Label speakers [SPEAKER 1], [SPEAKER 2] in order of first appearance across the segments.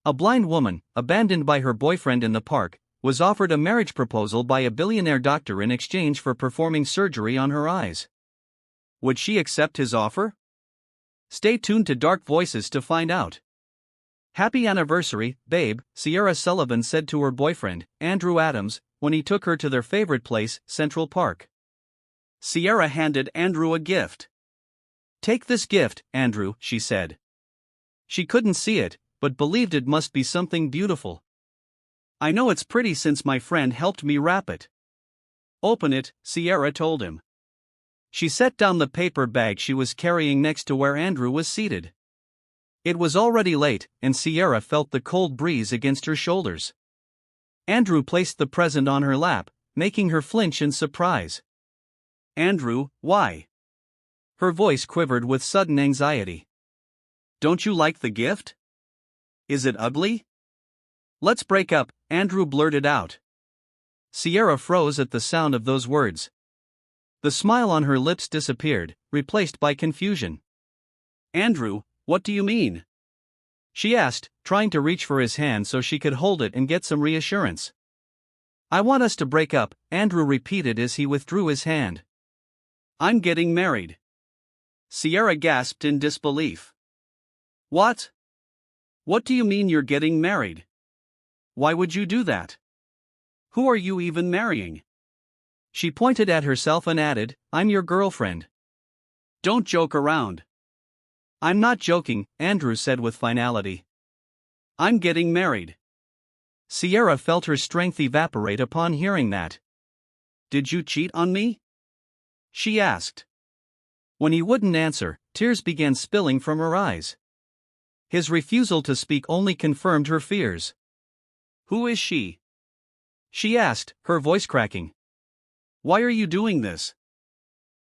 [SPEAKER 1] A blind woman, abandoned by her boyfriend in the park, was offered a marriage proposal by a billionaire doctor in exchange for performing surgery on her eyes. Would she accept his offer? Stay tuned to Dark Voices to find out. "Happy anniversary, babe," Sierra Sullivan said to her boyfriend, Andrew Adams, when he took her to their favorite place, Central Park. Sierra handed Andrew a gift. "Take this gift, Andrew," she said. She couldn't see it, but believed it must be something beautiful. "I know it's pretty since my friend helped me wrap it." "Open it," Sierra told him. She set down the paper bag she was carrying next to where Andrew was seated. It was already late, and Sierra felt the cold breeze against her shoulders. Andrew placed the present on her lap, making her flinch in surprise. "Andrew, why?" Her voice quivered with sudden anxiety. "Don't you like the gift? Is it ugly?" "Let's break up," Andrew blurted out. Sierra froze at the sound of those words. The smile on her lips disappeared, replaced by confusion. "Andrew, what do you mean?" she asked, trying to reach for his hand so she could hold it and get some reassurance. "I want us to break up," Andrew repeated as he withdrew his hand. "I'm getting married." Sierra gasped in disbelief. "What? What do you mean you're getting married? Why would you do that? Who are you even marrying?" She pointed at herself and added, "I'm your girlfriend." "Don't joke around." "I'm not joking," Andrew said with finality. "I'm getting married." Sierra felt her strength evaporate upon hearing that. "Did you cheat on me?" she asked. When he wouldn't answer, tears began spilling from her eyes. His refusal to speak only confirmed her fears. "Who is she?" she asked, her voice cracking. "Why are you doing this?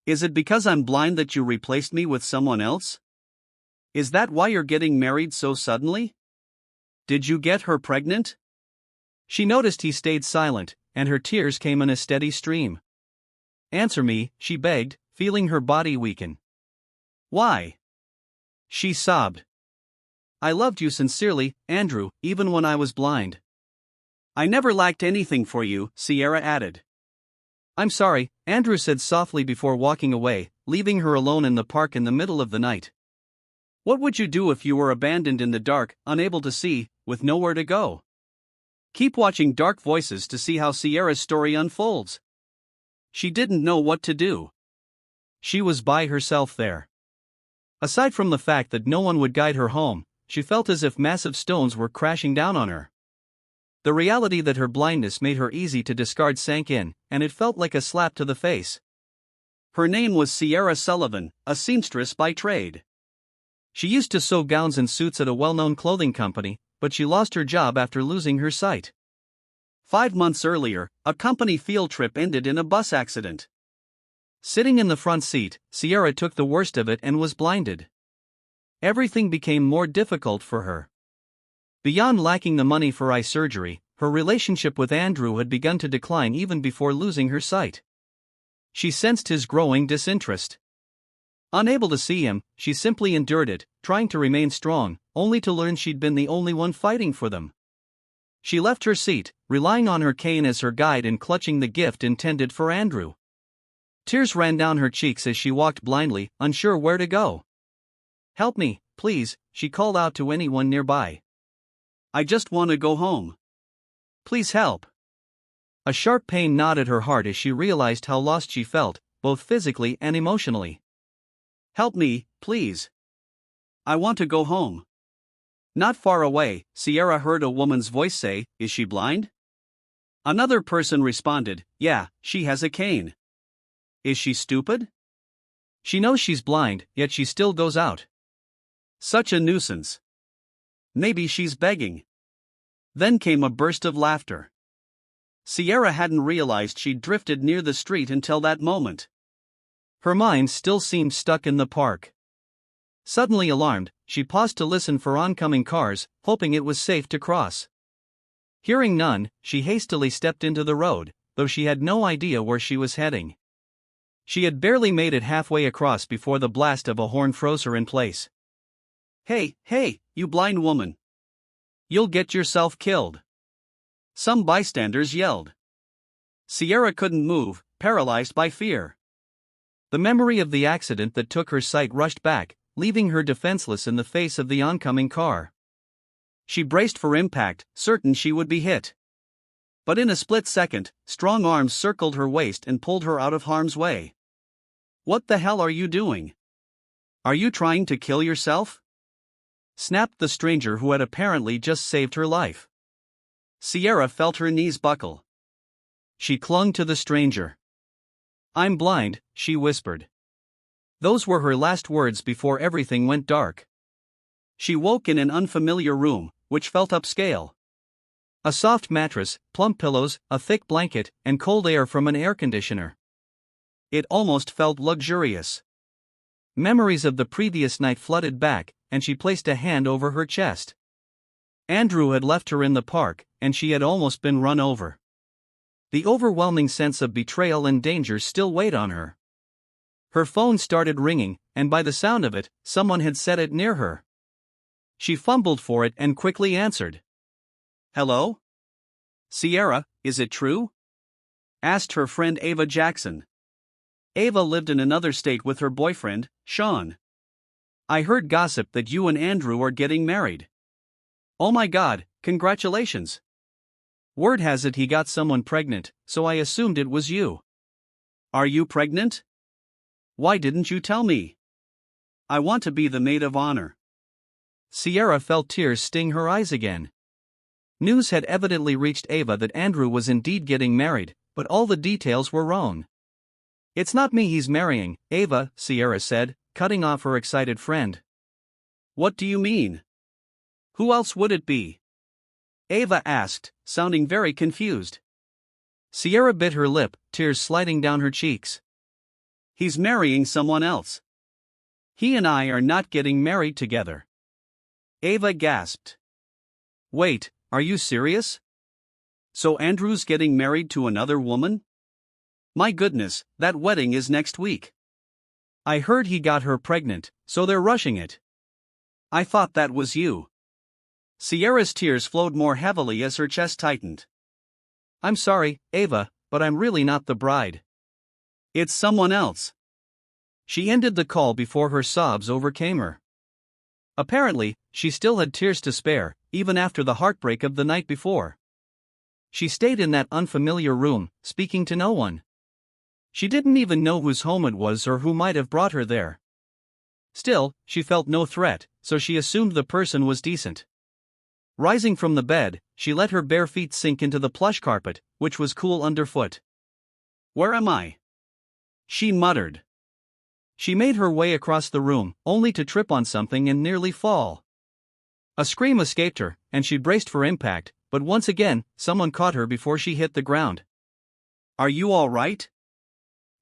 [SPEAKER 1] Is it because I'm blind that you replaced me with someone else? Is that why you're getting married so suddenly? Did you get her pregnant?" She noticed he stayed silent, and her tears came in a steady stream. "Answer me," she begged, feeling her body weaken. "Why?" she sobbed. "I loved you sincerely, Andrew, even when I was blind." "I never lacked anything for you," Sierra added. "I'm sorry," Andrew said softly before walking away, leaving her alone in the park in the middle of the night. What would you do if you were abandoned in the dark, unable to see, with nowhere to go? Keep watching Dark Voices to see how Sierra's story unfolds. She didn't know what to do. She was by herself there. Aside from the fact that no one would guide her home, she felt as if massive stones were crashing down on her. The reality that her blindness made her easy to discard sank in, and it felt like a slap to the face. Her name was Sierra Sullivan, a seamstress by trade. She used to sew gowns and suits at a well-known clothing company, but she lost her job after losing her sight. 5 months earlier, a company field trip ended in a bus accident. Sitting in the front seat, Sierra took the worst of it and was blinded. Everything became more difficult for her. Beyond lacking the money for eye surgery, her relationship with Andrew had begun to decline even before losing her sight. She sensed his growing disinterest. Unable to see him, she simply endured it, trying to remain strong, only to learn she'd been the only one fighting for them. She left her seat, relying on her cane as her guide and clutching the gift intended for Andrew. Tears ran down her cheeks as she walked blindly, unsure where to go. "Help me, please," she called out to anyone nearby. "I just want to go home. Please help." A sharp pain gnawed at her heart as she realized how lost she felt, both physically and emotionally. "Help me, please. I want to go home." Not far away, Sierra heard a woman's voice say, "Is she blind?" Another person responded, "Yeah, she has a cane." "Is she stupid? She knows she's blind, yet she still goes out. Such a nuisance. Maybe she's begging." Then came a burst of laughter. Sierra hadn't realized she'd drifted near the street until that moment. Her mind still seemed stuck in the park. Suddenly alarmed, she paused to listen for oncoming cars, hoping it was safe to cross. Hearing none, she hastily stepped into the road, though she had no idea where she was heading. She had barely made it halfway across before the blast of a horn froze her in place. Hey, you blind woman! You'll get yourself killed. Some bystanders yelled. Sierra couldn't move, paralyzed by fear. The memory of the accident that took her sight rushed back, leaving her defenseless in the face of the oncoming car. She braced for impact, certain she would be hit. But in a split second, strong arms circled her waist and pulled her out of harm's way. What the hell are you doing? Are you trying to kill yourself? Snapped the stranger who had apparently just saved her life. Sierra felt her knees buckle. She clung to the stranger. I'm blind, she whispered. Those were her last words before everything went dark. She woke in an unfamiliar room, which felt upscale. A soft mattress, plump pillows, a thick blanket, and cold air from an air conditioner. It almost felt luxurious. Memories of the previous night flooded back, and she placed a hand over her chest. Andrew had left her in the park, and she had almost been run over. The overwhelming sense of betrayal and danger still weighed on her. Her phone started ringing, and by the sound of it, someone had set it near her. She fumbled for it and quickly answered. Hello? Sierra, is it true? Asked her friend Ava Jackson. Ava lived in another state with her boyfriend, Sean. I heard gossip that you and Andrew are getting married. Oh my God, congratulations. Word has it he got someone pregnant, so I assumed it was you. Are you pregnant? Why didn't you tell me? I want to be the maid of honor. Sierra felt tears sting her eyes again. News had evidently reached Ava that Andrew was indeed getting married, but all the details were wrong. It's not me he's marrying, Ava, Sierra said, cutting off her excited friend. What do you mean? Who else would it be? Ava asked, sounding very confused. Sierra bit her lip, tears sliding down her cheeks. He's marrying someone else. He and I are not getting married together. Ava gasped. Wait, are you serious? So Andrew's getting married to another woman? My goodness, that wedding is next week. I heard he got her pregnant, so they're rushing it. I thought that was you. Sierra's tears flowed more heavily as her chest tightened. I'm sorry, Ava, but I'm really not the bride. It's someone else. She ended the call before her sobs overcame her. Apparently, she still had tears to spare, even after the heartbreak of the night before. She stayed in that unfamiliar room, speaking to no one. She didn't even know whose home it was or who might have brought her there. Still, she felt no threat, so she assumed the person was decent. Rising from the bed, she let her bare feet sink into the plush carpet, which was cool underfoot. Where am I? She muttered. She made her way across the room, only to trip on something and nearly fall. A scream escaped her, and she braced for impact, but once again, someone caught her before she hit the ground. Are you all right?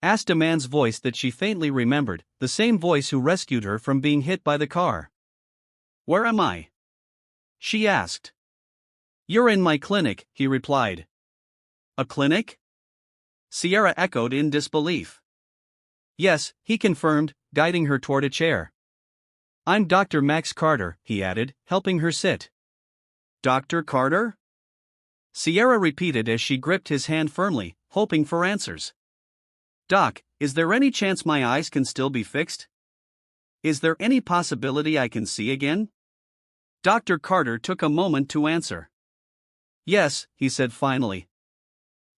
[SPEAKER 1] Asked a man's voice that she faintly remembered, the same voice who rescued her from being hit by the car. Where am I? She asked. You're in my clinic, he replied. A clinic? Sierra echoed in disbelief. Yes, he confirmed, guiding her toward a chair. I'm Dr. Max Carter, he added, helping her sit. Dr. Carter? Sierra repeated as she gripped his hand firmly, hoping for answers. Doc, is there any chance my eyes can still be fixed? Is there any possibility I can see again? Dr. Carter took a moment to answer. Yes, he said finally.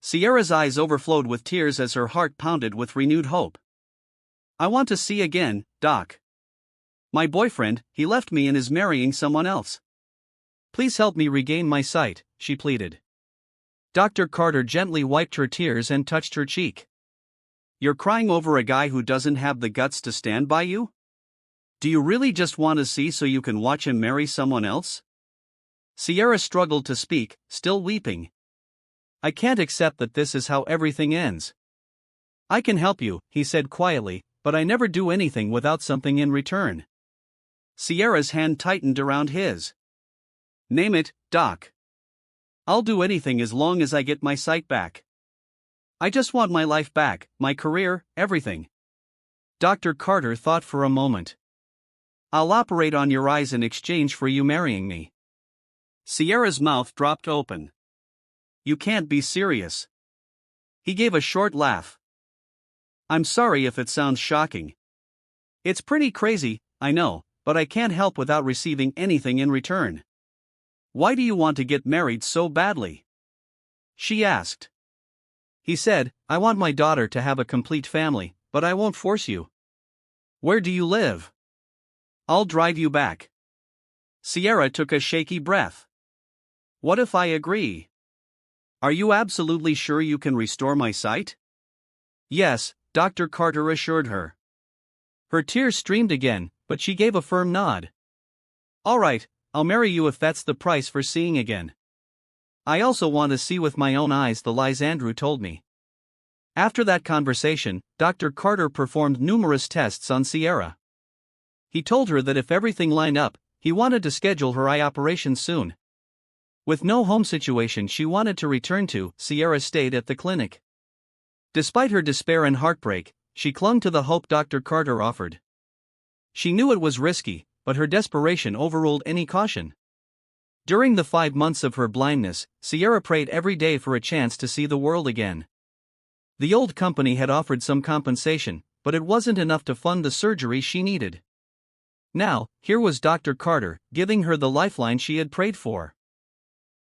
[SPEAKER 1] Sierra's eyes overflowed with tears as her heart pounded with renewed hope. I want to see again, Doc. My boyfriend, he left me and is marrying someone else. Please help me regain my sight, she pleaded. Dr. Carter gently wiped her tears and touched her cheek. You're crying over a guy who doesn't have the guts to stand by you? Do you really just want to see so you can watch him marry someone else? Sierra struggled to speak, still weeping. I can't accept that this is how everything ends. I can help you, he said quietly, but I never do anything without something in return. Sierra's hand tightened around his. Name it, Doc. I'll do anything as long as I get my sight back. I just want my life back, my career, everything. Dr. Carter thought for a moment. I'll operate on your eyes in exchange for you marrying me. Sierra's mouth dropped open. You can't be serious. He gave a short laugh. I'm sorry if it sounds shocking. It's pretty crazy, I know, but I can't help without receiving anything in return. Why do you want to get married so badly? She asked. He said, I want my daughter to have a complete family, but I won't force you. Where do you live? I'll drive you back. Sierra took a shaky breath. What if I agree? Are you absolutely sure you can restore my sight? Yes, Dr. Carter assured her. Her tears streamed again, but she gave a firm nod. All right, I'll marry you if that's the price for seeing again. I also want to see with my own eyes the lies Andrew told me. After that conversation, Dr. Carter performed numerous tests on Sierra. He told her that if everything lined up, he wanted to schedule her eye operation soon. With no home situation she wanted to return to, Sierra stayed at the clinic. Despite her despair and heartbreak, she clung to the hope Dr. Carter offered. She knew it was risky, but her desperation overruled any caution. During the 5 months of her blindness, Sierra prayed every day for a chance to see the world again. The old company had offered some compensation, but it wasn't enough to fund the surgery she needed. Now, here was Dr. Carter, giving her the lifeline she had prayed for.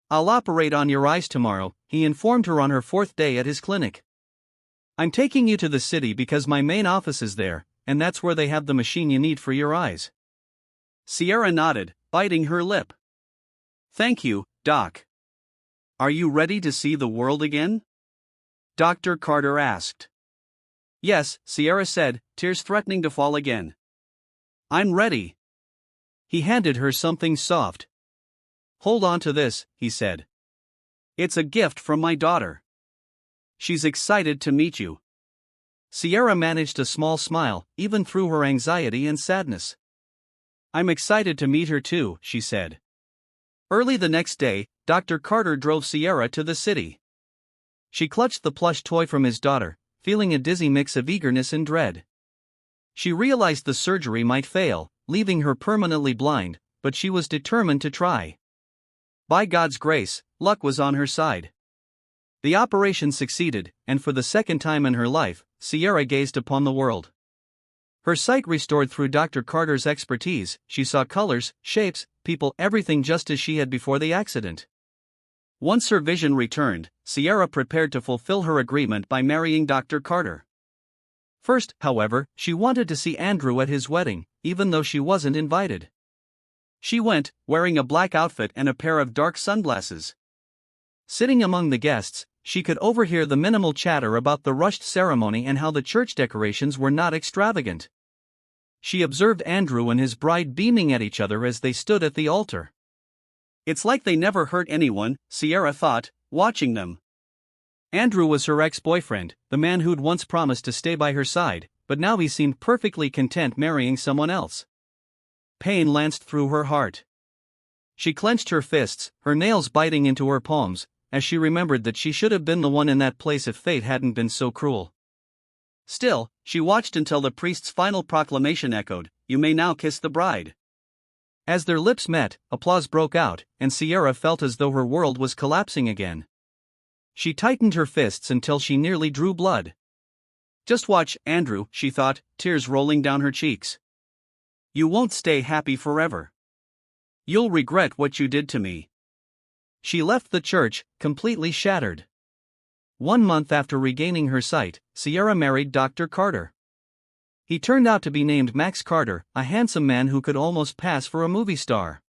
[SPEAKER 1] I'll operate on your eyes tomorrow, he informed her on her 4th day at his clinic. I'm taking you to the city because my main office is there, and that's where they have the machine you need for your eyes. Sierra nodded, biting her lip. Thank you, Doc. Are you ready to see the world again? Dr. Carter asked. Yes, Sierra said, tears threatening to fall again. I'm ready. He handed her something soft. Hold on to this, he said. It's a gift from my daughter. She's excited to meet you. Sierra managed a small smile, even through her anxiety and sadness. I'm excited to meet her too, she said. Early the next day, Dr. Carter drove Sierra to the city. She clutched the plush toy from his daughter, feeling a dizzy mix of eagerness and dread. She realized the surgery might fail, leaving her permanently blind, but she was determined to try. By God's grace, luck was on her side. The operation succeeded, and for the second time in her life, Sierra gazed upon the world. Her sight restored through Dr. Carter's expertise, she saw colors, shapes, people, everything just as she had before the accident. Once her vision returned, Sierra prepared to fulfill her agreement by marrying Dr. Carter. First, however, she wanted to see Andrew at his wedding, even though she wasn't invited. She went, wearing a black outfit and a pair of dark sunglasses. Sitting among the guests, she could overhear the minimal chatter about the rushed ceremony and how the church decorations were not extravagant. She observed Andrew and his bride beaming at each other as they stood at the altar. It's like they never hurt anyone, Sierra thought, watching them. Andrew was her ex-boyfriend, the man who'd once promised to stay by her side, but now he seemed perfectly content marrying someone else. Pain lanced through her heart. She clenched her fists, her nails biting into her palms, as she remembered that she should have been the one in that place if fate hadn't been so cruel. Still, she watched until the priest's final proclamation echoed, "You may now kiss the bride." As their lips met, applause broke out, and Sierra felt as though her world was collapsing again. She tightened her fists until she nearly drew blood. Just watch, Andrew, she thought, tears rolling down her cheeks. You won't stay happy forever. You'll regret what you did to me. She left the church, completely shattered. 1 month after regaining her sight, Sierra married Dr. Carter. He turned out to be named Max Carter, a handsome man who could almost pass for a movie star.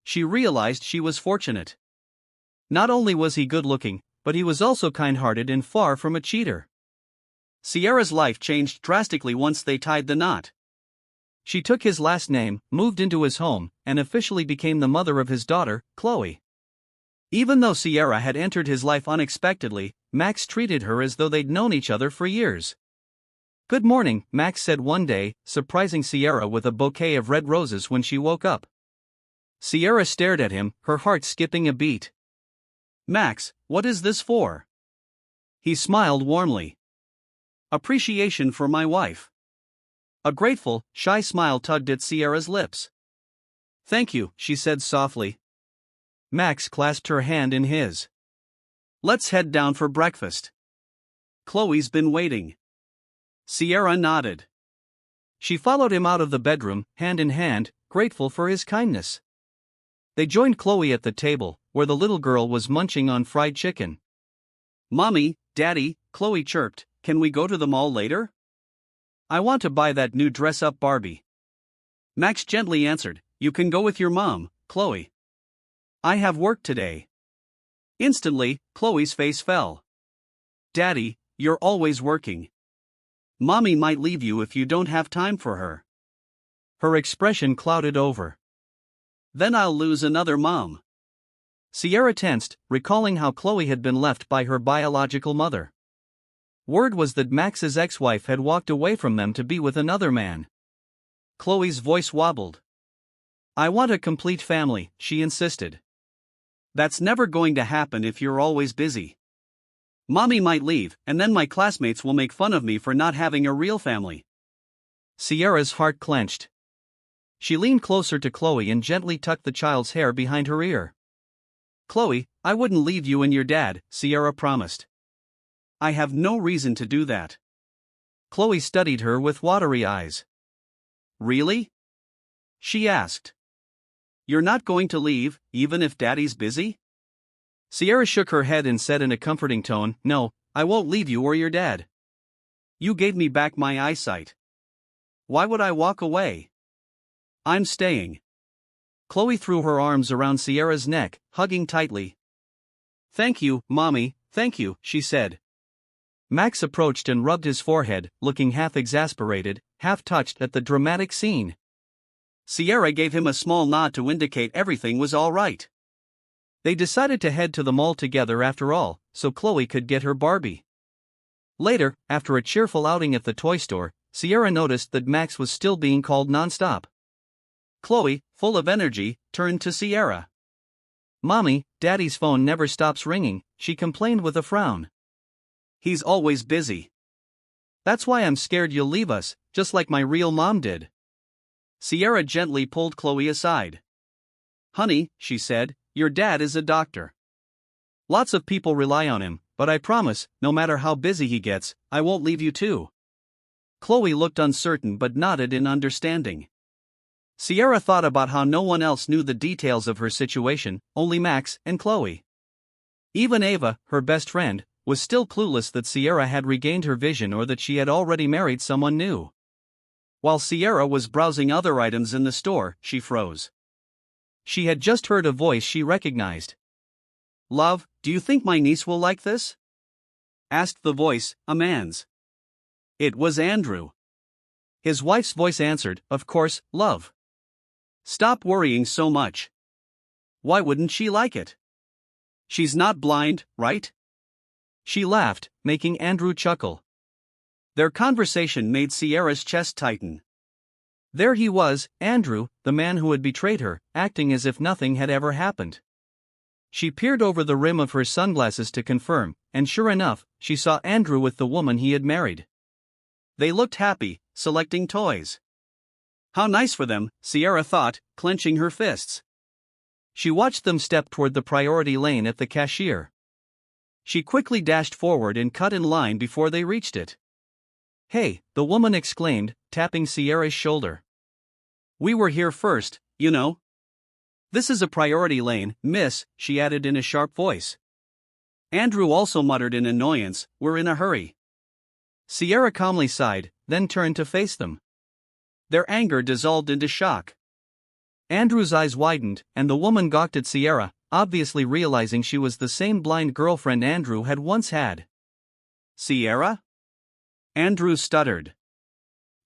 [SPEAKER 1] She realized she was fortunate. Not only was he good-looking, but he was also kind-hearted and far from a cheater. Sierra's life changed drastically once they tied the knot. She took his last name, moved into his home, and officially became the mother of his daughter, Chloe. Even though Sierra had entered his life unexpectedly, Max treated her as though they'd known each other for years. "Good morning," Max said one day, surprising Sierra with a bouquet of red roses when she woke up. Sierra stared at him, her heart skipping a beat. "Max, what is this for?" He smiled warmly. "Appreciation for my wife." A grateful, shy smile tugged at Sierra's lips. "Thank you," she said softly. Max clasped her hand in his. Let's head down for breakfast. Chloe's been waiting. Sierra nodded. She followed him out of the bedroom, hand in hand, grateful for his kindness. They joined Chloe at the table, where the little girl was munching on fried chicken. Mommy, Daddy, Chloe chirped, can we go to the mall later? I want to buy that new dress-up Barbie. Max gently answered, you can go with your mom, Chloe. I have work today. Instantly, Chloe's face fell. Daddy, you're always working. Mommy might leave you if you don't have time for her. Her expression clouded over. Then I'll lose another mom. Sierra tensed, recalling how Chloe had been left by her biological mother. Word was that Max's ex-wife had walked away from them to be with another man. Chloe's voice wobbled. I want a complete family, she insisted. That's never going to happen if you're always busy. Mommy might leave, and then my classmates will make fun of me for not having a real family. Sierra's heart clenched. She leaned closer to Chloe and gently tucked the child's hair behind her ear. Chloe, I wouldn't leave you and your dad, Sierra promised. I have no reason to do that. Chloe studied her with watery eyes. Really? She asked. You're not going to leave, even if Daddy's busy? Sierra shook her head and said in a comforting tone, no, I won't leave you or your dad. You gave me back my eyesight. Why would I walk away? I'm staying. Chloe threw her arms around Sierra's neck, hugging tightly. Thank you, Mommy, thank you, she said. Max approached and rubbed his forehead, looking half exasperated, half touched at the dramatic scene. Sierra gave him a small nod to indicate everything was all right. They decided to head to the mall together after all, so Chloe could get her Barbie. Later, after a cheerful outing at the toy store, Sierra noticed that Max was still being called nonstop. Chloe, full of energy, turned to Sierra. Mommy, Daddy's phone never stops ringing, she complained with a frown. He's always busy. That's why I'm scared you'll leave us, just like my real mom did. Sierra gently pulled Chloe aside. Honey, she said, your dad is a doctor. Lots of people rely on him, but I promise, no matter how busy he gets, I won't leave you too. Chloe looked uncertain but nodded in understanding. Sierra thought about how no one else knew the details of her situation, only Max and Chloe. Even Ava, her best friend, was still clueless that Sierra had regained her vision or that she had already married someone new. While Sierra was browsing other items in the store, she froze. She had just heard a voice she recognized. Love, do you think my niece will like this? Asked the voice, a man's. It was Andrew. His wife's voice answered, of course, love. Stop worrying so much. Why wouldn't she like it? She's not blind, right? She laughed, making Andrew chuckle. Their conversation made Sierra's chest tighten. There he was, Andrew, the man who had betrayed her, acting as if nothing had ever happened. She peered over the rim of her sunglasses to confirm, and sure enough, she saw Andrew with the woman he had married. They looked happy, selecting toys. How nice for them, Sierra thought, clenching her fists. She watched them step toward the priority lane at the cashier. She quickly dashed forward and cut in line before they reached it. Hey, the woman exclaimed, tapping Sierra's shoulder. We were here first, you know. This is a priority lane, miss, she added in a sharp voice. Andrew also muttered in annoyance, we're in a hurry. Sierra calmly sighed, then turned to face them. Their anger dissolved into shock. Andrew's eyes widened, and the woman gawked at Sierra, obviously realizing she was the same blind girlfriend Andrew had once had. Sierra? Andrew stuttered.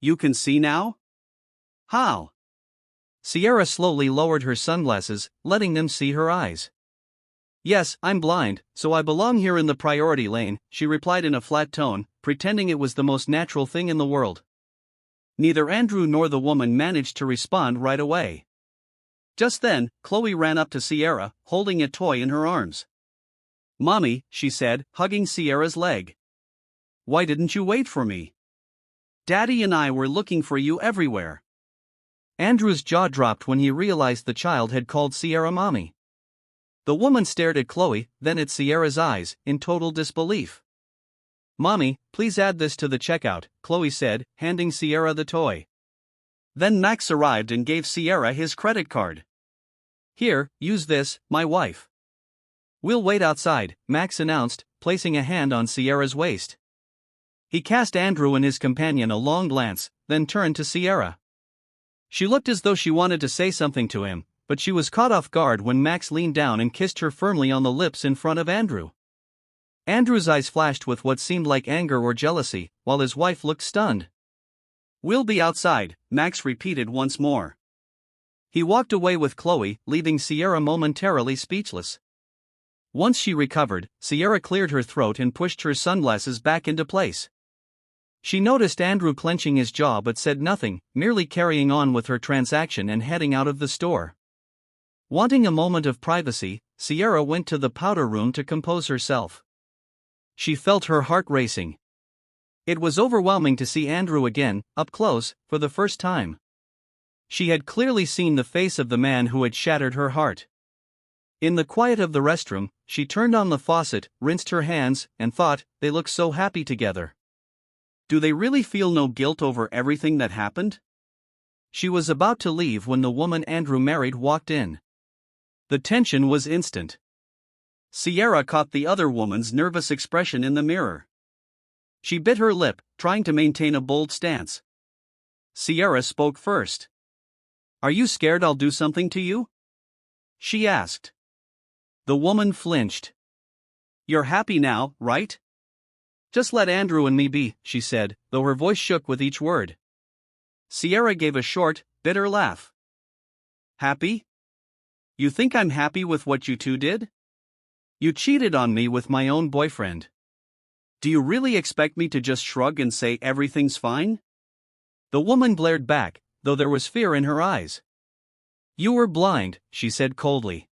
[SPEAKER 1] You can see now? How? Sierra slowly lowered her sunglasses, letting them see her eyes. Yes, I'm blind, so I belong here in the priority lane, she replied in a flat tone, pretending it was the most natural thing in the world. Neither Andrew nor the woman managed to respond right away. Just then, Chloe ran up to Sierra, holding a toy in her arms. Mommy, she said, hugging Sierra's leg. Why didn't you wait for me? Daddy and I were looking for you everywhere. Andrew's jaw dropped when he realized the child had called Sierra Mommy. The woman stared at Chloe, then at Sierra's eyes, in total disbelief. "Mommy, please add this to the checkout," Chloe said, handing Sierra the toy. Then Max arrived and gave Sierra his credit card. "Here, use this, my wife." "We'll wait outside," Max announced, placing a hand on Sierra's waist. He cast Andrew and his companion a long glance, then turned to Sierra. She looked as though she wanted to say something to him, but she was caught off guard when Max leaned down and kissed her firmly on the lips in front of Andrew. Andrew's eyes flashed with what seemed like anger or jealousy, while his wife looked stunned. "We'll be outside," Max repeated once more. He walked away with Chloe, leaving Sierra momentarily speechless. Once she recovered, Sierra cleared her throat and pushed her sunglasses back into place. She noticed Andrew clenching his jaw but said nothing, merely carrying on with her transaction and heading out of the store. Wanting a moment of privacy, Sierra went to the powder room to compose herself. She felt her heart racing. It was overwhelming to see Andrew again, up close, for the first time. She had clearly seen the face of the man who had shattered her heart. In the quiet of the restroom, she turned on the faucet, rinsed her hands, and thought, they look so happy together. Do they really feel no guilt over everything that happened? She was about to leave when the woman Andrew married walked in. The tension was instant. Sierra caught the other woman's nervous expression in the mirror. She bit her lip, trying to maintain a bold stance. Sierra spoke first. "Are you scared I'll do something to you?" she asked. The woman flinched. "You're happy now, right?" "Just let Andrew and me be," she said, though her voice shook with each word. Sierra gave a short, bitter laugh. "Happy? You think I'm happy with what you two did? You cheated on me with my own boyfriend. Do you really expect me to just shrug and say everything's fine?" The woman glared back, though there was fear in her eyes. "You were blind," she said coldly.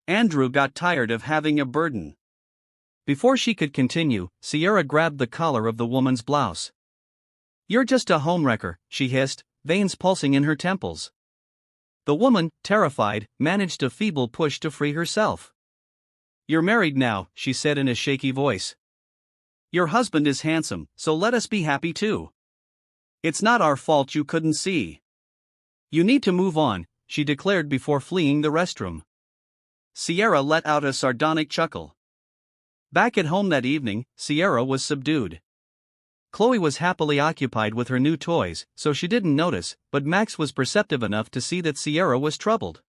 [SPEAKER 1] Andrew got tired of having a burden. Before she could continue, Sierra grabbed the collar of the woman's blouse. "You're just a homewrecker," she hissed, veins pulsing in her temples. The woman, terrified, managed a feeble push to free herself. "You're married now," she said in a shaky voice. "Your husband is handsome, so let us be happy too. It's not our fault you couldn't see. You need to move on," she declared before fleeing the restroom. Sierra let out a sardonic chuckle. Back at home that evening, Sierra was subdued. Chloe was happily occupied with her new toys, so she didn't notice, but Max was perceptive enough to see that Sierra was troubled.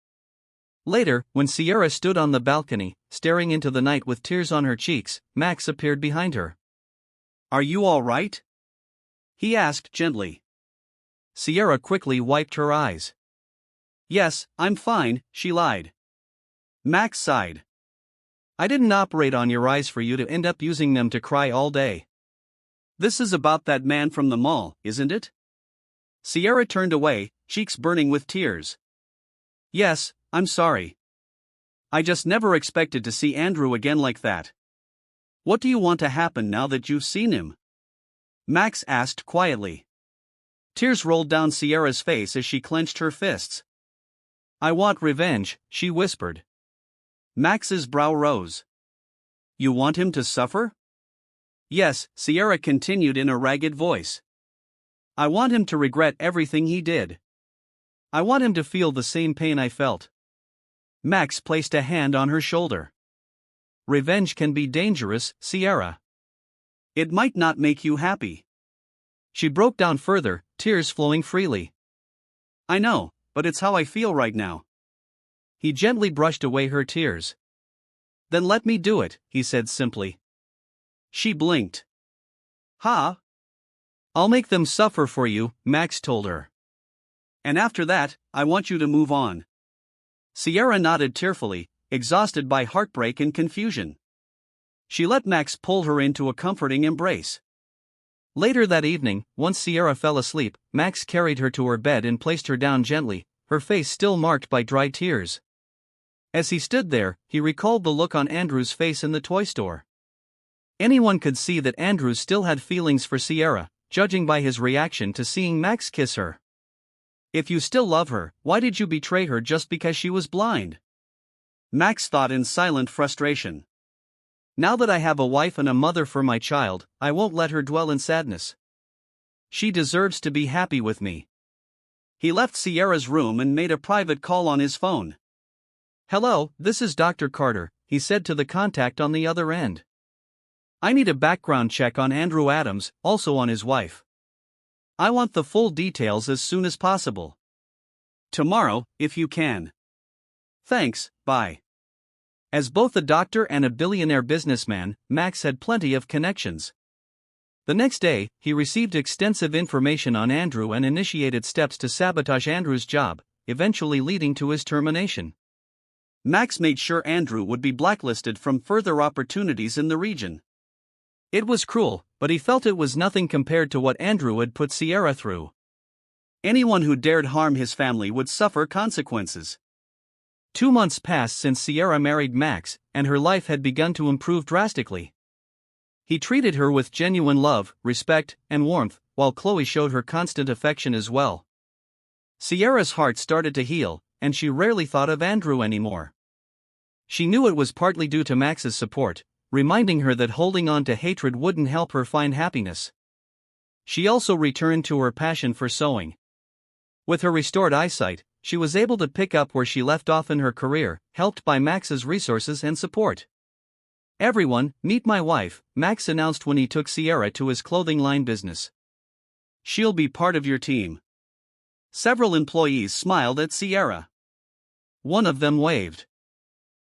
[SPEAKER 1] Later, when Sierra stood on the balcony, staring into the night with tears on her cheeks, Max appeared behind her. "Are you all right?" he asked gently. Sierra quickly wiped her eyes. "Yes, I'm fine," she lied. Max sighed. "I didn't operate on your eyes for you to end up using them to cry all day. This is about that man from the mall, isn't it?" Sierra turned away, cheeks burning with tears. "Yes, I'm sorry. I just never expected to see Andrew again like that." "What do you want to happen now that you've seen him?" Max asked quietly. Tears rolled down Sierra's face as she clenched her fists. "I want revenge," she whispered. Max's brow rose. "You want him to suffer?" "Yes," Sierra continued in a ragged voice. "I want him to regret everything he did. I want him to feel the same pain I felt." Max placed a hand on her shoulder. "Revenge can be dangerous, Sierra. It might not make you happy." She broke down further, tears flowing freely. "I know, but it's how I feel right now." He gently brushed away her tears. "Then let me do it," he said simply. She blinked. "Ha? I'll make them suffer for you," Max told her. "And after that, I want you to move on." Sierra nodded tearfully, exhausted by heartbreak and confusion. She let Max pull her into a comforting embrace. Later that evening, once Sierra fell asleep, Max carried her to her bed and placed her down gently, her face still marked by dry tears. As he stood there, he recalled the look on Andrew's face in the toy store. Anyone could see that Andrew still had feelings for Sierra, judging by his reaction to seeing Max kiss her. "If you still love her, why did you betray her just because she was blind?" Max thought in silent frustration. Now that I have a wife and a mother for my child, I won't let her dwell in sadness. She deserves to be happy with me. He left Sierra's room and made a private call on his phone. "Hello, this is Dr. Carter," he said to the contact on the other end. "I need a background check on Andrew Adams, also on his wife. I want the full details as soon as possible. Tomorrow, if you can. Thanks, bye." As both a doctor and a billionaire businessman, Max had plenty of connections. The next day, he received extensive information on Andrew and initiated steps to sabotage Andrew's job, eventually leading to his termination. Max made sure Andrew would be blacklisted from further opportunities in the region. It was cruel, but he felt it was nothing compared to what Andrew had put Sierra through. Anyone who dared harm his family would suffer consequences. 2 months passed since Sierra married Max, and her life had begun to improve drastically. He treated her with genuine love, respect, and warmth, while Chloe showed her constant affection as well. Sierra's heart started to heal, and she rarely thought of Andrew anymore. She knew it was partly due to Max's support, reminding her that holding on to hatred wouldn't help her find happiness. She also returned to her passion for sewing. With her restored eyesight, she was able to pick up where she left off in her career, helped by Max's resources and support. "Everyone, meet my wife," Max announced when he took Sierra to his clothing line business. "She'll be part of your team." Several employees smiled at Sierra. One of them waved.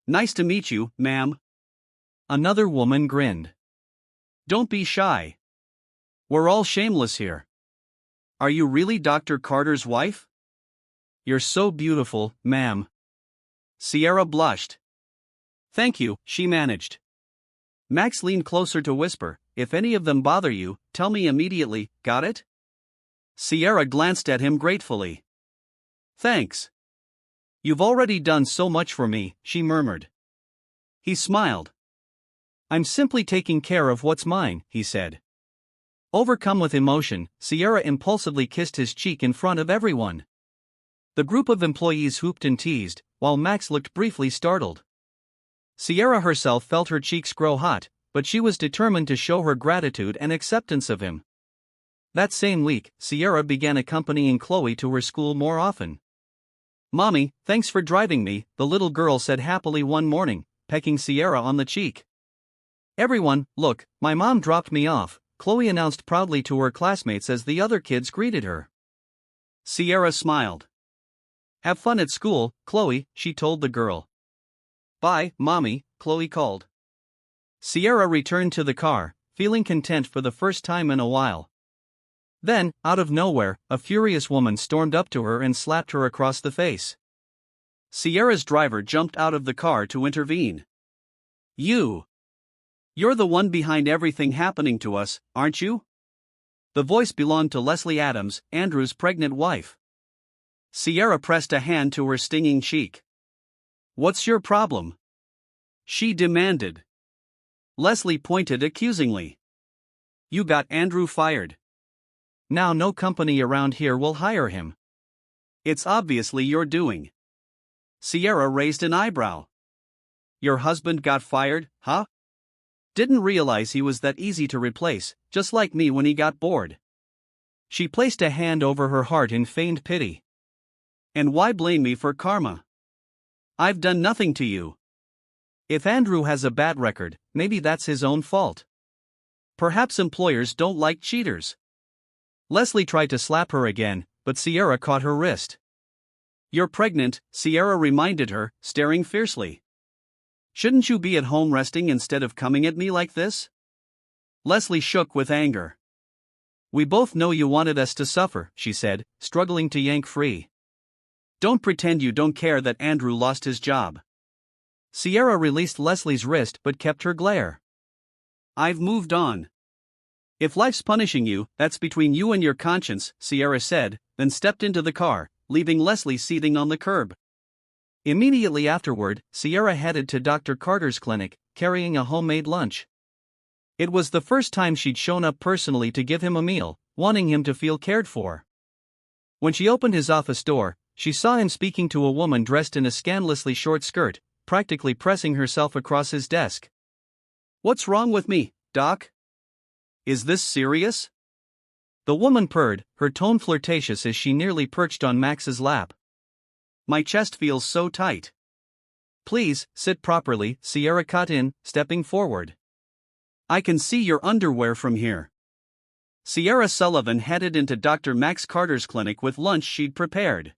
[SPEAKER 1] "Nice to meet you, ma'am." Another woman grinned. "Don't be shy. We're all shameless here." "Are you really Dr. Carter's wife?" "You're so beautiful, ma'am." Sierra blushed. "Thank you," she managed. Max leaned closer to whisper, "If any of them bother you, tell me immediately, got it?" Sierra glanced at him gratefully. "Thanks. You've already done so much for me," she murmured. He smiled. "I'm simply taking care of what's mine," he said. Overcome with emotion, Sierra impulsively kissed his cheek in front of everyone. The group of employees hooped and teased, while Max looked briefly startled. Sierra herself felt her cheeks grow hot, but she was determined to show her gratitude and acceptance of him. That same week, Sierra began accompanying Chloe to her school more often. "Mommy, thanks for driving me," the little girl said happily one morning, pecking Sierra on the cheek. "Everyone, look, my mom dropped me off," Chloe announced proudly to her classmates as the other kids greeted her. Sierra smiled. "Have fun at school, Chloe," she told the girl. "Bye, Mommy," Chloe called. Sierra returned to the car, feeling content for the first time in a while. Then, out of nowhere, a furious woman stormed up to her and slapped her across the face. Sierra's driver jumped out of the car to intervene. You're the one behind everything happening to us, aren't you?" The voice belonged to Leslie Adams, Andrew's pregnant wife. Sierra pressed a hand to her stinging cheek. "What's your problem?" she demanded. Leslie pointed accusingly. "You got Andrew fired. Now no company around here will hire him. It's obviously your doing." Sierra raised an eyebrow. "Your husband got fired, huh? Didn't realize he was that easy to replace, just like me when he got bored." She placed a hand over her heart in feigned pity. "And why blame me for karma? I've done nothing to you. If Andrew has a bad record, maybe that's his own fault. Perhaps employers don't like cheaters." Leslie tried to slap her again, but Sierra caught her wrist. "You're pregnant," Sierra reminded her, staring fiercely. "Shouldn't you be at home resting instead of coming at me like this?" Leslie shook with anger. "We both know you wanted us to suffer," she said, struggling to yank free. "Don't pretend you don't care that Andrew lost his job." Sierra released Leslie's wrist but kept her glare. "I've moved on. If life's punishing you, that's between you and your conscience," Sierra said, then stepped into the car, leaving Leslie seething on the curb. Immediately afterward, Sierra headed to Dr. Carter's clinic, carrying a homemade lunch. It was the first time she'd shown up personally to give him a meal, wanting him to feel cared for. When she opened his office door, she saw him speaking to a woman dressed in a scandalously short skirt, practically pressing herself across his desk. "What's wrong with me, Doc? Is this serious?" The woman purred, her tone flirtatious as she nearly perched on Max's lap. "My chest feels so tight." "Please, sit properly," Sierra cut in, stepping forward. "I can see your underwear from here." Sierra Sullivan headed into Dr. Max Carter's clinic with lunch she'd prepared.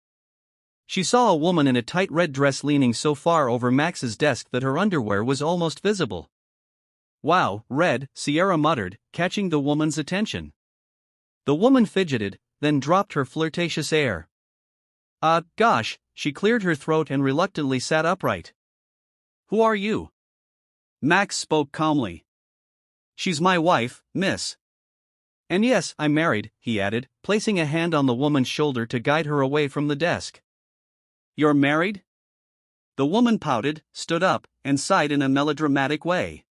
[SPEAKER 1] She saw a woman in a tight red dress leaning so far over Max's desk that her underwear was almost visible. "Wow, Red," Sierra muttered, catching the woman's attention. The woman fidgeted, then dropped her flirtatious air. Gosh," she cleared her throat and reluctantly sat upright. "Who are you?" Max spoke calmly. "She's my wife, miss. And yes, I'm married," he added, placing a hand on the woman's shoulder to guide her away from the desk. "You're married?" The woman pouted, stood up, and sighed in a melodramatic way.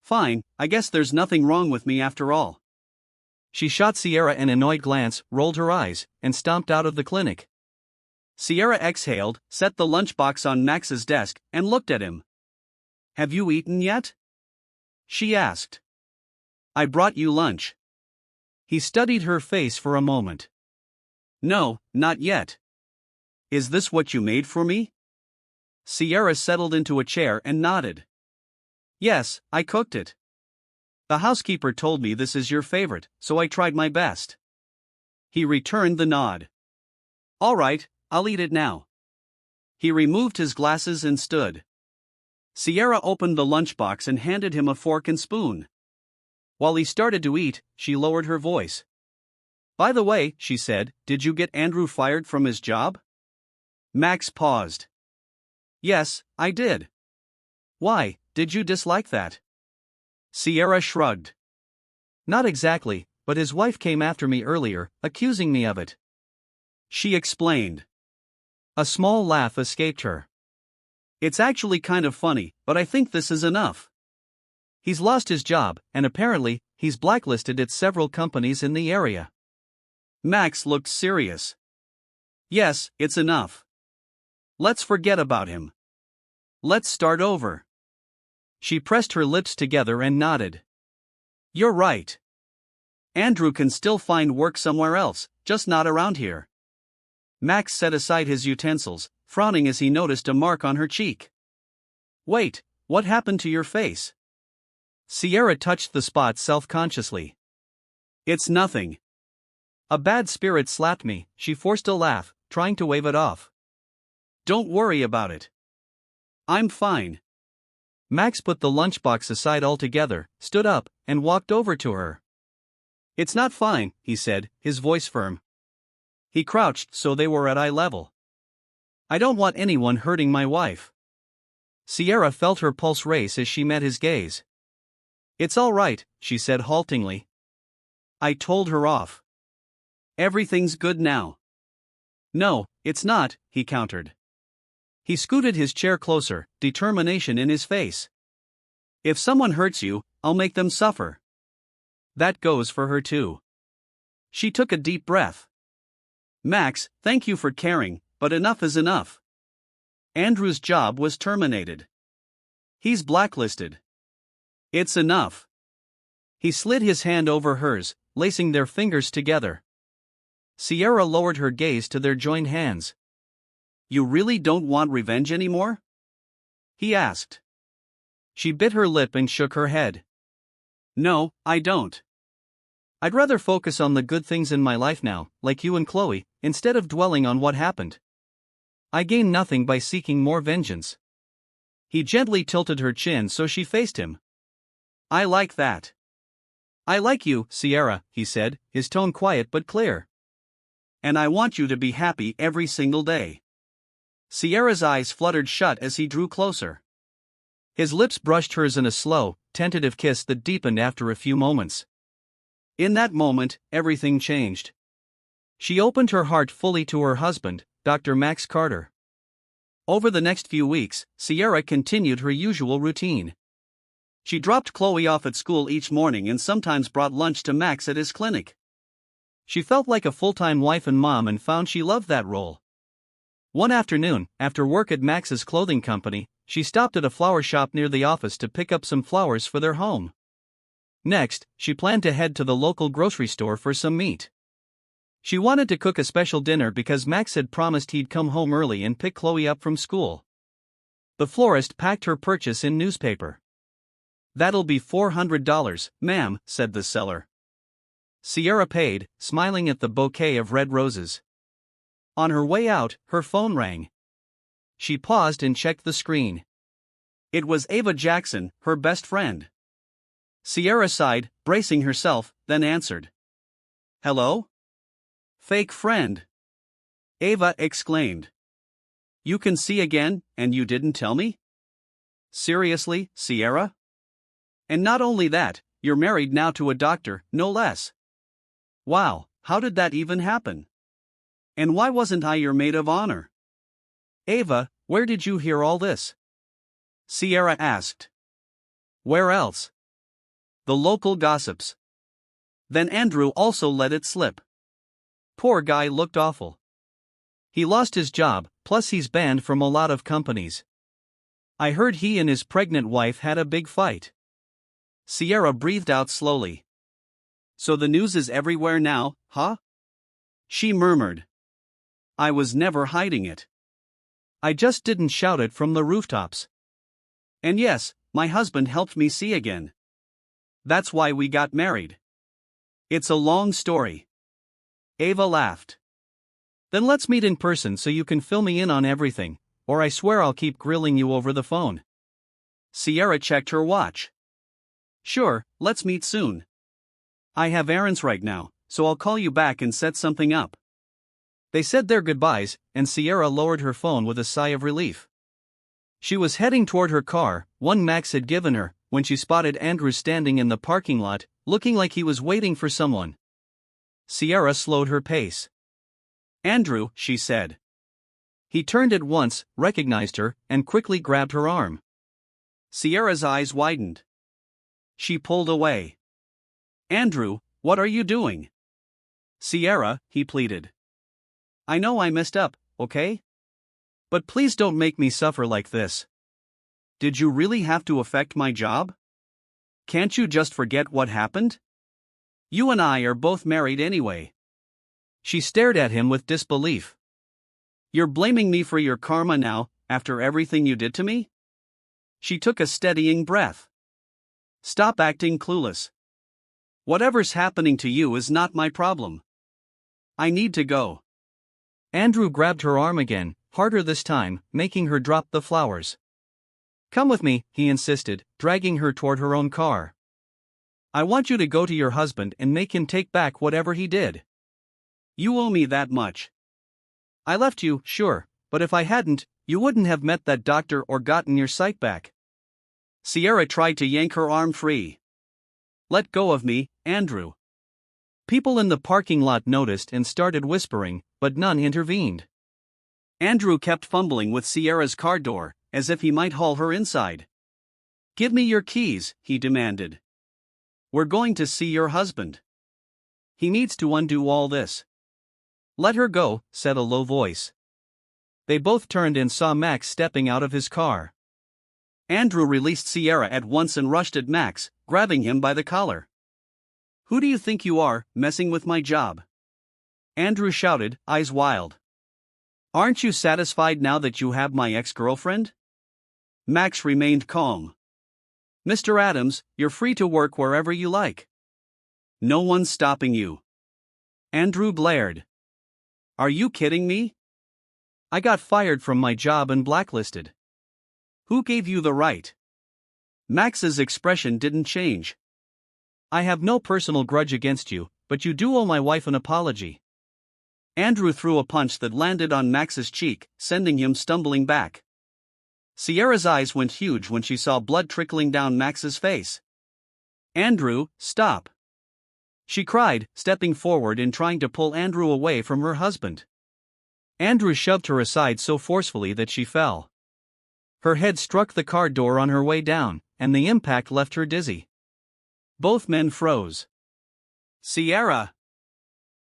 [SPEAKER 1] "Fine, I guess there's nothing wrong with me after all." She shot Sierra an annoyed glance, rolled her eyes, and stomped out of the clinic. Sierra exhaled, set the lunchbox on Max's desk, and looked at him. "Have you eaten yet?" she asked. "I brought you lunch." He studied her face for a moment. "No, not yet." "Is this what you made for me?" Sierra settled into a chair and nodded. "Yes, I cooked it. The housekeeper told me this is your favorite, so I tried my best." He returned the nod. "All right, I'll eat it now." He removed his glasses and stood. Sierra opened the lunchbox and handed him a fork and spoon. While he started to eat, she lowered her voice. "By the way," she said, "did you get Andrew fired from his job?" Max paused. "Yes, I did." "Why, did you dislike that?" Sierra shrugged. "Not exactly, but his wife came after me earlier, accusing me of it." She explained. A small laugh escaped her. "It's actually kind of funny, but I think this is enough. He's lost his job, and apparently, he's blacklisted at several companies in the area." Max looked serious. "Yes, it's enough. Let's forget about him. Let's start over." She pressed her lips together and nodded. "You're right. Andrew can still find work somewhere else, just not around here." Max set aside his utensils, frowning as he noticed a mark on her cheek. "Wait, what happened to your face?" Sierra touched the spot self-consciously. "It's nothing." "A bad spirit slapped me," she forced a laugh, trying to wave it off. "Don't worry about it. I'm fine." Max put the lunchbox aside altogether, stood up, and walked over to her. "It's not fine," he said, his voice firm. He crouched so they were at eye level. "I don't want anyone hurting my wife." Sierra felt her pulse race as she met his gaze. "It's all right," she said haltingly. I told her off. "Everything's good now." "No, it's not," he countered. He scooted his chair closer, determination in his face. "If someone hurts you, I'll make them suffer." That goes for her too. She took a deep breath. "Max, thank you for caring, but enough is enough. Andrew's job was terminated. He's blacklisted. It's enough." He slid his hand over hers, lacing their fingers together. Sierra lowered her gaze to their joined hands. "You really don't want revenge anymore?" he asked. She bit her lip and shook her head. "No, I don't. I'd rather focus on the good things in my life now, like you and Chloe, instead of dwelling on what happened. I gain nothing by seeking more vengeance." He gently tilted her chin so she faced him. "I like that. I like you, Sierra," he said, his tone quiet but clear. "And I want you to be happy every single day." Sierra's eyes fluttered shut as he drew closer. His lips brushed hers in a slow, tentative kiss that deepened after a few moments. In that moment, everything changed. She opened her heart fully to her husband, Dr. Max Carter. Over the next few weeks, Sierra continued her usual routine. She dropped Chloe off at school each morning and sometimes brought lunch to Max at his clinic. She felt like a full-time wife and mom and found she loved that role. One afternoon, after work at Max's clothing company, she stopped at a flower shop near the office to pick up some flowers for their home. Next, she planned to head to the local grocery store for some meat. She wanted to cook a special dinner because Max had promised he'd come home early and pick Chloe up from school. The florist packed her purchase in newspaper. "That'll be $400, ma'am," said the seller. Sierra paid, smiling at the bouquet of red roses. On her way out, her phone rang. She paused and checked the screen. It was Ava Jackson, her best friend. Sierra sighed, bracing herself, then answered. "Hello? Fake friend," Ava exclaimed. "You can see again, and you didn't tell me? Seriously, Sierra? And not only that, you're married now to a doctor, no less. Wow, how did that even happen? And why wasn't I your maid of honor?" "Ava, where did you hear all this?" Sierra asked. "Where else? The local gossips." Then Andrew also let it slip. Poor guy looked awful. He lost his job, plus he's banned from a lot of companies. I heard he and his pregnant wife had a big fight. Sierra breathed out slowly. "So the news is everywhere now, huh?" She murmured. "I was never hiding it. I just didn't shout it from the rooftops. And yes, my husband helped me see again. That's why we got married. It's a long story." Ava laughed. "Then let's meet in person so you can fill me in on everything, or I swear I'll keep grilling you over the phone." Sierra checked her watch. "Sure, let's meet soon. I have errands right now, so I'll call you back and set something up." They said their goodbyes, and Sierra lowered her phone with a sigh of relief. She was heading toward her car, one Max had given her, when she spotted Andrew standing in the parking lot, looking like he was waiting for someone. Sierra slowed her pace. "Andrew," she said. He turned at once, recognized her, and quickly grabbed her arm. Sierra's eyes widened. She pulled away. "Andrew, what are you doing?" "Sierra," he pleaded. "I know I messed up, okay? But please don't make me suffer like this. Did you really have to affect my job? Can't you just forget what happened? You and I are both married anyway." She stared at him with disbelief. "You're blaming me for your karma now, after everything you did to me?" She took a steadying breath. "Stop acting clueless. Whatever's happening to you is not my problem. I need to go." Andrew grabbed her arm again, harder this time, making her drop the flowers. "Come with me," he insisted, dragging her toward her own car. "I want you to go to your husband and make him take back whatever he did. You owe me that much. I left you, sure, but if I hadn't, you wouldn't have met that doctor or gotten your sight back." Sierra tried to yank her arm free. "Let go of me, Andrew." People in the parking lot noticed and started whispering, but none intervened. Andrew kept fumbling with Sierra's car door, as if he might haul her inside. "Give me your keys," he demanded. "We're going to see your husband. He needs to undo all this." "Let her go," said a low voice. They both turned and saw Max stepping out of his car. Andrew released Sierra at once and rushed at Max, grabbing him by the collar. "Who do you think you are, messing with my job?" Andrew shouted, eyes wild. "Aren't you satisfied now that you have my ex-girlfriend?" Max remained calm. "Mr. Adams, you're free to work wherever you like. No one's stopping you." Andrew glared. "Are you kidding me? I got fired from my job and blacklisted. Who gave you the right?" Max's expression didn't change. "I have no personal grudge against you, but you do owe my wife an apology." Andrew threw a punch that landed on Max's cheek, sending him stumbling back. Sierra's eyes went huge when she saw blood trickling down Max's face. "Andrew, stop!" she cried, stepping forward and trying to pull Andrew away from her husband. Andrew shoved her aside so forcefully that she fell. Her head struck the car door on her way down, and the impact left her dizzy. Both men froze. "Sierra!"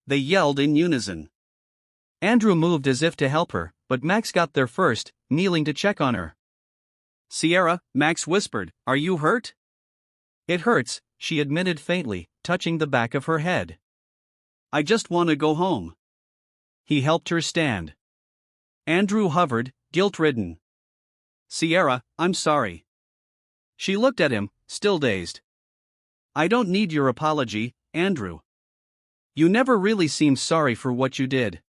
[SPEAKER 1] they yelled in unison. Andrew moved as if to help her, but Max got there first, kneeling to check on her. Sierra, Max whispered, are you hurt? It hurts, she admitted faintly, touching the back of her head. I just want to go home. He helped her stand. Andrew hovered, guilt-ridden. Sierra, I'm sorry. She looked at him, still dazed. I don't need your apology, Andrew. You never really seemed sorry for what you did.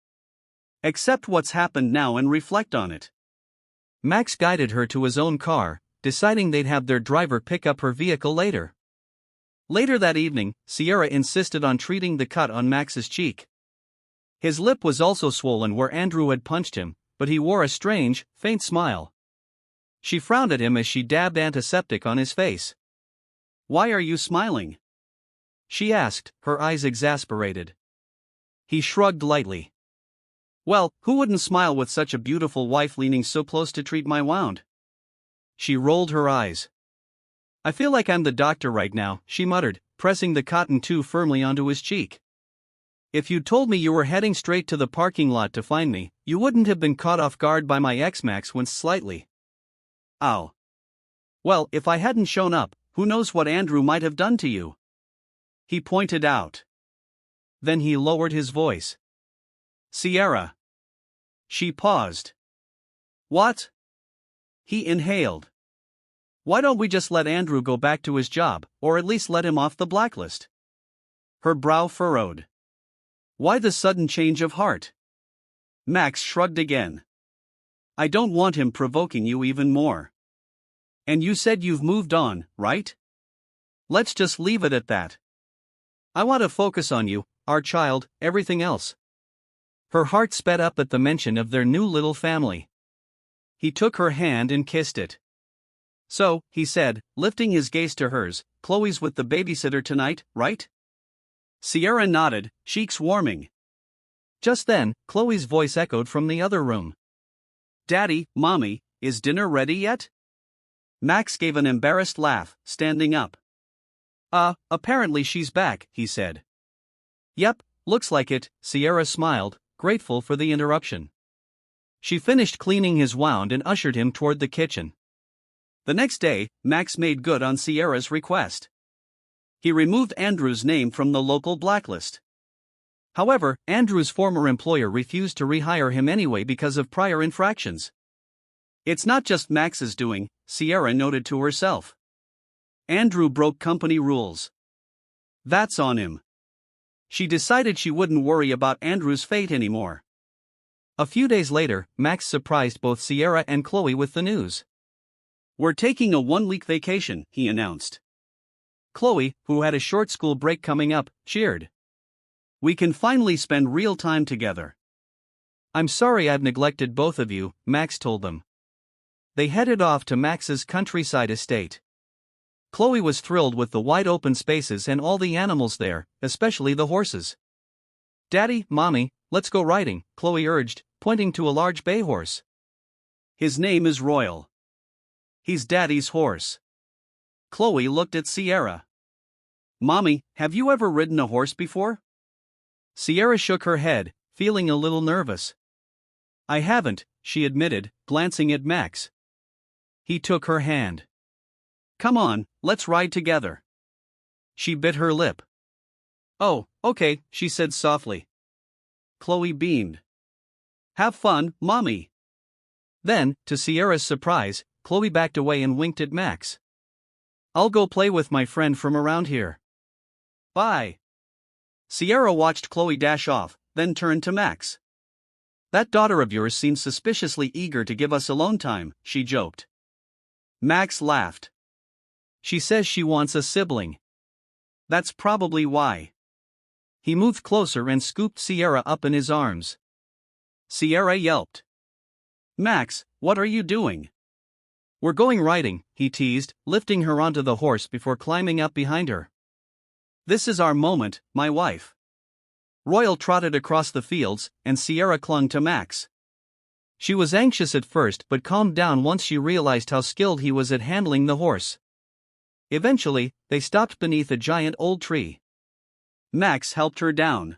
[SPEAKER 1] Accept what's happened now and reflect on it. Max guided her to his own car, deciding they'd have their driver pick up her vehicle later. Later that evening, Sierra insisted on treating the cut on Max's cheek. His lip was also swollen where Andrew had punched him, but he wore a strange, faint smile. She frowned at him as she dabbed antiseptic on his face. Why are you smiling? She asked, her eyes exasperated. He shrugged lightly. Well, who wouldn't smile with such a beautiful wife leaning so close to treat my wound? She rolled her eyes. I feel like I'm the doctor right now, she muttered, pressing the cotton too firmly onto his cheek. If you'd told me you were heading straight to the parking lot to find me, you wouldn't have been caught off guard by my X-Max winced slightly. Ow. Well, if I hadn't shown up, who knows what Andrew might have done to you? He pointed out. Then he lowered his voice. Sierra. She paused. What? He inhaled. Why don't we just let Andrew go back to his job, or at least let him off the blacklist? Her brow furrowed. Why the sudden change of heart? Max shrugged again. I don't want him provoking you even more. And you said you've moved on, right? Let's just leave it at that. I want to focus on you, our child, everything else. Her heart sped up at the mention of their new little family. He took her hand and kissed it. So, he said, lifting his gaze to hers, Chloe's with the babysitter tonight, right? Sierra nodded, cheeks warming. Just then, Chloe's voice echoed from the other room. Daddy, Mommy, is dinner ready yet? Max gave an embarrassed laugh, standing up. Apparently she's back, he said. Yep, looks like it, Sierra smiled, grateful for the interruption. She finished cleaning his wound and ushered him toward the kitchen. The next day, Max made good on Sierra's request. He removed Andrew's name from the local blacklist. However, Andrew's former employer refused to rehire him anyway because of prior infractions. It's not just Max's doing, Sierra noted to herself. Andrew broke company rules. That's on him. She decided she wouldn't worry about Andrew's fate anymore. A few days later, Max surprised both Sierra and Chloe with the news. We're taking a 1-week vacation, he announced. Chloe, who had a short school break coming up, cheered. We can finally spend real time together. I'm sorry I've neglected both of you, Max told them. They headed off to Max's countryside estate. Chloe was thrilled with the wide open spaces and all the animals there, especially the horses. Daddy, Mommy, let's go riding, Chloe urged, pointing to a large bay horse. His name is Royal. He's Daddy's horse. Chloe looked at Sierra. Mommy, have you ever ridden a horse before? Sierra shook her head, feeling a little nervous. I haven't, she admitted, glancing at Max. He took her hand. Come on, let's ride together. She bit her lip. Oh, okay, she said softly. Chloe beamed. Have fun, Mommy. Then, to Sierra's surprise, Chloe backed away and winked at Max. I'll go play with my friend from around here. Bye. Sierra watched Chloe dash off, then turned to Max. That daughter of yours seems suspiciously eager to give us alone time, she joked. Max laughed. She says she wants a sibling. That's probably why. He moved closer and scooped Sierra up in his arms. Sierra yelped. Max, what are you doing? We're going riding, he teased, lifting her onto the horse before climbing up behind her. This is our moment, my wife. Royal trotted across the fields, and Sierra clung to Max. She was anxious at first but calmed down once she realized how skilled he was at handling the horse. Eventually, they stopped beneath a giant old tree. Max helped her down.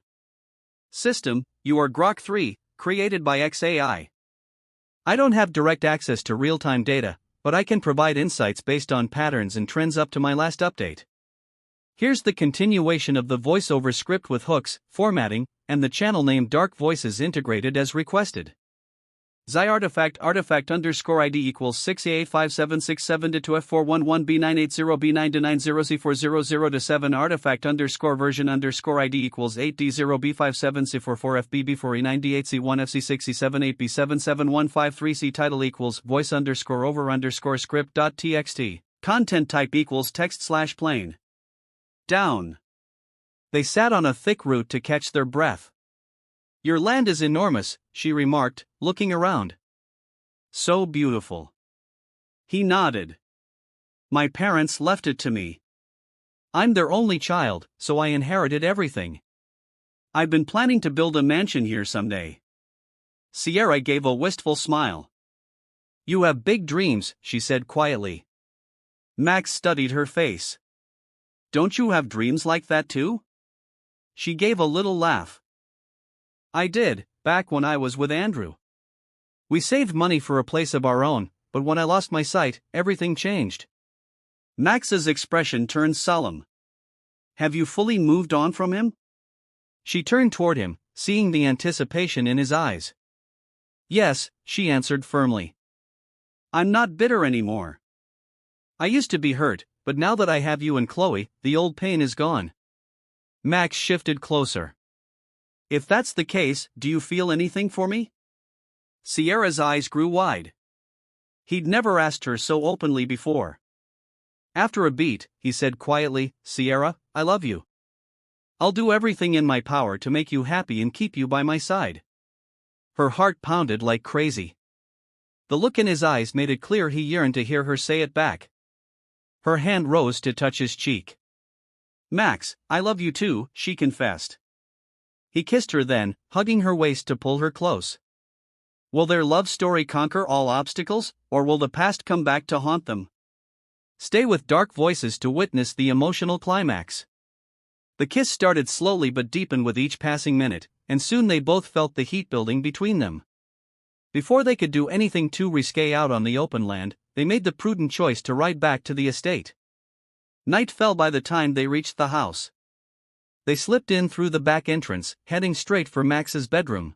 [SPEAKER 1] System, you are Grok 3, created by XAI. I don't have direct access to real-time data, but I can provide insights based on patterns and trends up to my last update. Here's the continuation of the voiceover script with hooks, formatting, and the channel name Dark Voices integrated as requested. Xi artifact _ID equals 6A5767-2F411B980B9-90C400-7 artifact version _ID equals 8D0B574-4FBB4E98C1FC6C78B77153C title equals voice_over_script.txt content type equals text/plain. Down. They sat on a thick root to catch their breath. Your land is enormous, she remarked, looking around. So beautiful. He nodded. My parents left it to me. I'm their only child, so I inherited everything. I've been planning to build a mansion here someday. Sierra gave a wistful smile. You have big dreams, she said quietly. Max studied her face. Don't you have dreams like that too? She gave a little laugh. I did, back when I was with Andrew. We saved money for a place of our own, but when I lost my sight, everything changed. Max's expression turned solemn. Have you fully moved on from him? She turned toward him, seeing the anticipation in his eyes. Yes, she answered firmly. I'm not bitter anymore. I used to be hurt, but now that I have you and Chloe, the old pain is gone. Max shifted closer. If that's the case, do you feel anything for me? Sierra's eyes grew wide. He'd never asked her so openly before. After a beat, he said quietly, Sierra, I love you. I'll do everything in my power to make you happy and keep you by my side. Her heart pounded like crazy. The look in his eyes made it clear he yearned to hear her say it back. Her hand rose to touch his cheek. Max, I love you too, she confessed. He kissed her then, hugging her waist to pull her close. Will their love story conquer all obstacles, or will the past come back to haunt them? Stay with Dark Voices to witness the emotional climax. The kiss started slowly but deepened with each passing minute, and soon they both felt the heat building between them. Before they could do anything too risque out on the open land, they made the prudent choice to ride back to the estate. Night fell by the time they reached the house. They slipped in through the back entrance, heading straight for Max's bedroom.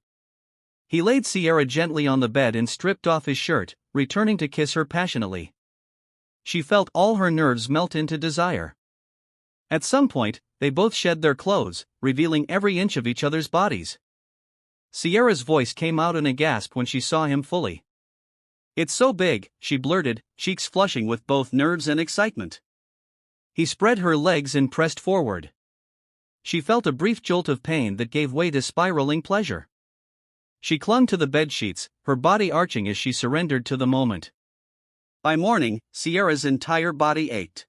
[SPEAKER 1] He laid Sierra gently on the bed and stripped off his shirt, returning to kiss her passionately. She felt all her nerves melt into desire. At some point, they both shed their clothes, revealing every inch of each other's bodies. Sierra's voice came out in a gasp when she saw him fully. It's so big, she blurted, cheeks flushing with both nerves and excitement. He spread her legs and pressed forward. She felt a brief jolt of pain that gave way to spiraling pleasure. She clung to the bedsheets, her body arching as she surrendered to the moment. By morning, Sierra's entire body ached.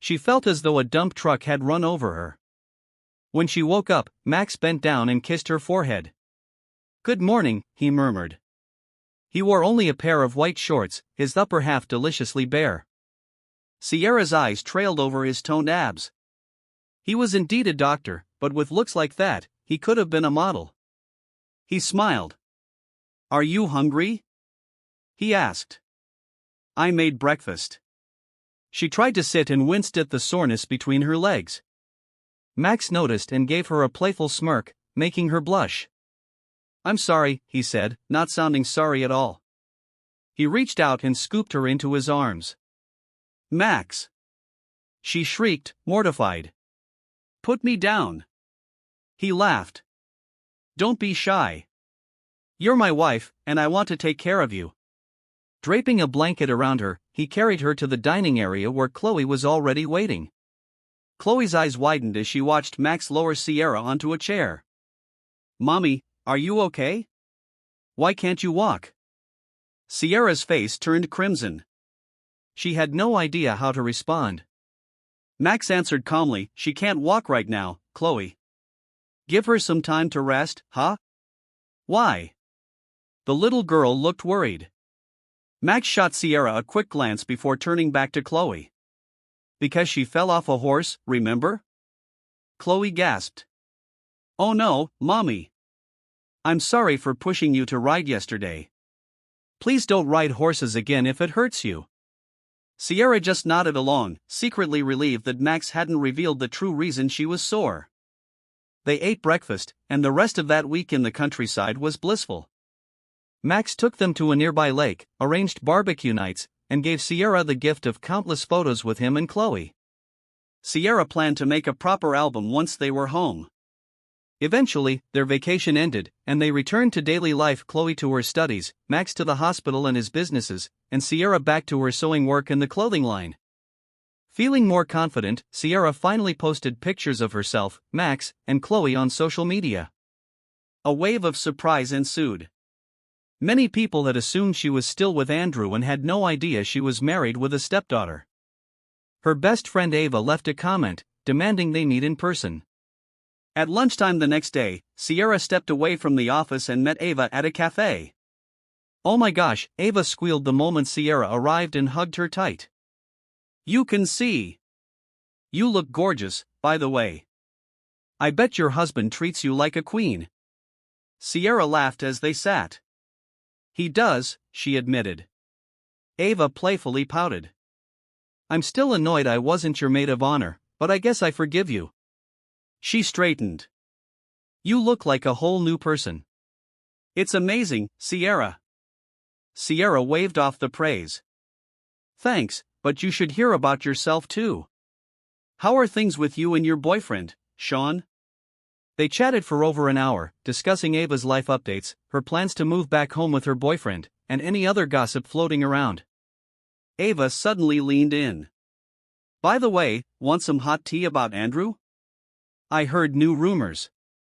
[SPEAKER 1] She felt as though a dump truck had run over her. When she woke up, Max bent down and kissed her forehead. Good morning, he murmured. He wore only a pair of white shorts, his upper half deliciously bare. Sierra's eyes trailed over his toned abs. He was indeed a doctor, but with looks like that, he could have been a model. He smiled. Are you hungry? He asked. I made breakfast. She tried to sit and winced at the soreness between her legs. Max noticed and gave her a playful smirk, making her blush. I'm sorry, he said, not sounding sorry at all. He reached out and scooped her into his arms. Max! She shrieked, mortified. Put me down. He laughed. Don't be shy. You're my wife, and I want to take care of you. Draping a blanket around her, he carried her to the dining area where Chloe was already waiting. Chloe's eyes widened as she watched Max lower Sierra onto a chair. Mommy, are you okay? Why can't you walk? Sierra's face turned crimson. She had no idea how to respond. Max answered calmly, she can't walk right now, Chloe. Give her some time to rest, huh? Why? The little girl looked worried. Max shot Sierra a quick glance before turning back to Chloe. Because she fell off a horse, remember? Chloe gasped. Oh no, Mommy. I'm sorry for pushing you to ride yesterday. Please don't ride horses again if it hurts you. Sierra just nodded along, secretly relieved that Max hadn't revealed the true reason she was sore. They ate breakfast, and the rest of that week in the countryside was blissful. Max took them to a nearby lake, arranged barbecue nights, and gave Sierra the gift of countless photos with him and Chloe. Sierra planned to make a proper album once they were home. Eventually, their vacation ended, and they returned to daily life, Chloe to her studies, Max to the hospital and his businesses, and Sierra back to her sewing work and the clothing line. Feeling more confident, Sierra finally posted pictures of herself, Max, and Chloe on social media. A wave of surprise ensued. Many people had assumed she was still with Andrew and had no idea she was married with a stepdaughter. Her best friend Ava left a comment, demanding they meet in person. At lunchtime the next day, Sierra stepped away from the office and met Ava at a cafe. "Oh my gosh," Ava squealed the moment Sierra arrived and hugged her tight. "You can see. You look gorgeous, by the way. I bet your husband treats you like a queen." Sierra laughed as they sat. "He does," she admitted. Ava playfully pouted. "I'm still annoyed I wasn't your maid of honor, but I guess I forgive you." She straightened. "You look like a whole new person." "It's amazing, Sierra." Sierra waved off the praise. "Thanks, but you should hear about yourself too. How are things with you and your boyfriend, Sean?" They chatted for over an hour, discussing Ava's life updates, her plans to move back home with her boyfriend, and any other gossip floating around. Ava suddenly leaned in. "By the way, want some hot tea about Andrew? I heard new rumors."